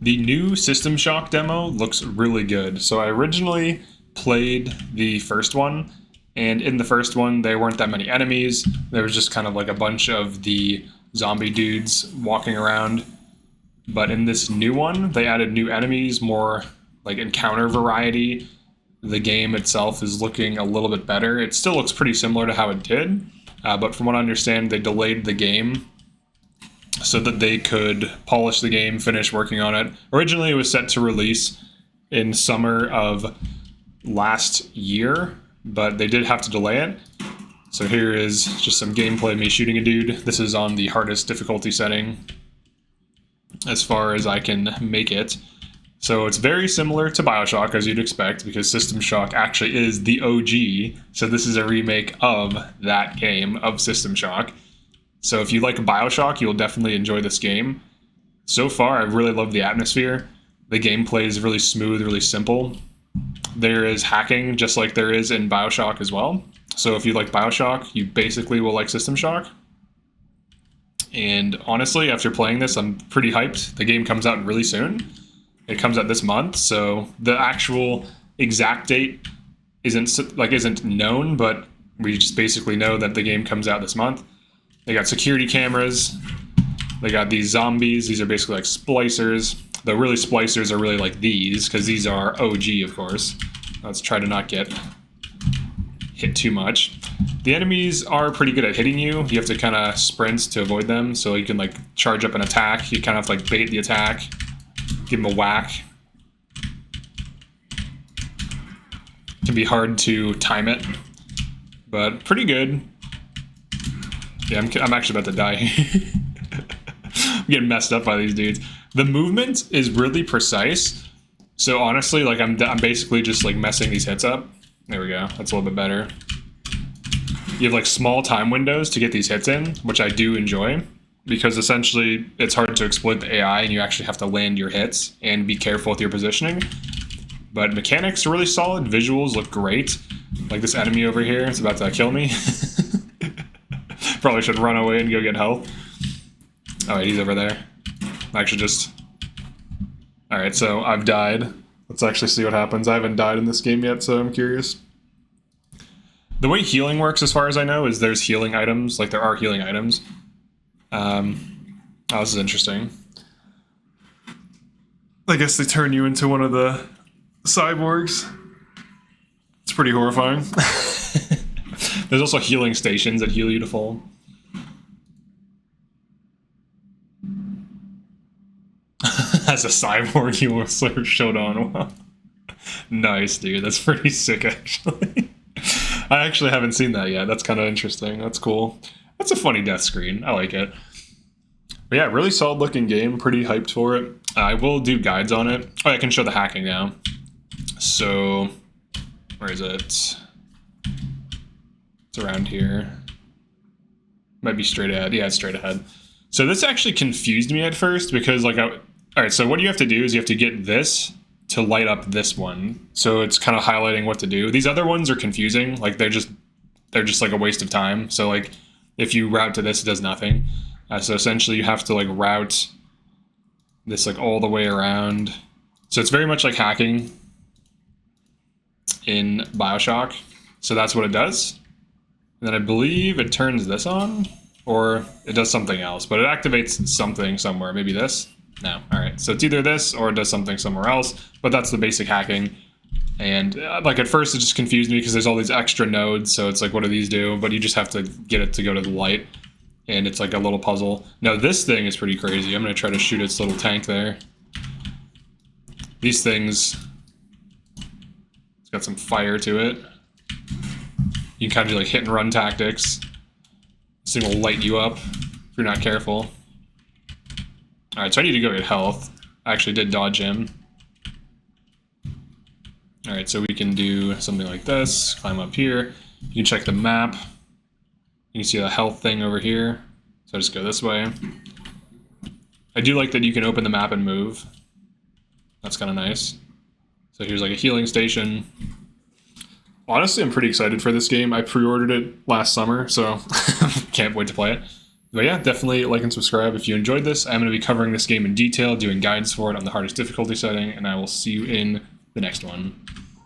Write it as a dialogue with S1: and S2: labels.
S1: The new System Shock demo looks really good. So I originally played the first one, and in the first one there weren't that many enemies. There was just kind of like a bunch of the zombie dudes walking around. But in this new one, they added new enemies, more like encounter variety. The game itself is looking a little bit better. It still looks pretty similar to how it did, but from what I understand, they delayed the game so that they could polish the game, finish working on it. Originally, it was set to release in summer of last year, but they did have to delay it. So here is just some gameplay of me shooting a dude. This is on the hardest difficulty setting as far as I can make it. So it's very similar to BioShock, as you'd expect, because System Shock actually is the OG. So this is a remake of that game, of System Shock. So if you like BioShock, you'll definitely enjoy this game. So far, I've really loved the atmosphere. The gameplay is really smooth, really simple. There is hacking, just like there is in BioShock as well. So if you like BioShock, you basically will like System Shock. And honestly, after playing this, I'm pretty hyped. The game comes out really soon. It comes out this month, so the actual exact date isn't known, but we just basically know that the game comes out this month. They got security cameras. They got these zombies. These are basically like splicers. The really splicers are really like these, because these are OG, of course. Let's try to not get hit too much. The enemies are pretty good at hitting you. You have to kind of sprint to avoid them, so you can like charge up an attack. You kind of have to like bait the attack, give them a whack. It can be hard to time it, but pretty good. Yeah, I'm actually about to die. I'm getting messed up by these dudes. The movement is really precise. So honestly, like I'm basically just like messing these hits up. There we go. That's a little bit better. You have like small time windows to get these hits in, which I do enjoy, because essentially it's hard to exploit the AI and you actually have to land your hits and be careful with your positioning. But mechanics are really solid. Visuals look great. Like this enemy over here, it's about to kill me. Probably should run away and go get health. Alright, he's over there. Actually just... Alright, so I've died. Let's actually see what happens. I haven't died in this game yet, so I'm curious. The way healing works, as far as I know, is there's healing items. Like, there are healing items. Oh, this is interesting. I guess they turn you into one of the cyborgs. It's pretty horrifying. There's also healing stations that heal you to full. As a cyborg, you also showed on. Nice, dude. That's pretty sick, actually. I actually haven't seen that yet. That's kind of interesting. That's cool. That's a funny death screen. I like it. But yeah, really solid looking game. Pretty hyped for it. I will do guides on it. Oh, I can show the hacking now. So, where is it? It's around here. Might be straight ahead. Yeah, it's straight ahead. So this actually confused me at first because like alright, so what you have to do is you have to get this to light up this one. So it's kind of highlighting what to do. These other ones are confusing. Like they're just like a waste of time. So like if you route to this, it does nothing. So essentially you have to like route this like all the way around. So it's very much like hacking in BioShock. So that's what it does. And then I believe it turns this on, or it does something else, but it activates something somewhere. Maybe this? No. All right. So it's either this or it does something somewhere else, but that's the basic hacking. And like at first it just confused me because there's all these extra nodes. So it's like, what do these do? But you just have to get it to go to the light. And it's like a little puzzle. Now this thing is pretty crazy. I'm going to try to shoot its little tank there. These things, it's got some fire to it. You can kind of do like hit and run tactics. This thing will light you up if you're not careful. Alright, so I need to go get health. I actually did dodge him. Alright, so we can do something like this. Climb up here. You can check the map. You can see the health thing over here. So I just go this way. I do like that you can open the map and move. That's kind of nice. So here's like a healing station. Honestly, I'm pretty excited for this game. I pre-ordered it last summer, so can't wait to play it. But yeah, definitely like and subscribe if you enjoyed this. I'm going to be covering this game in detail, doing guides for it on the hardest difficulty setting, and I will see you in the next one.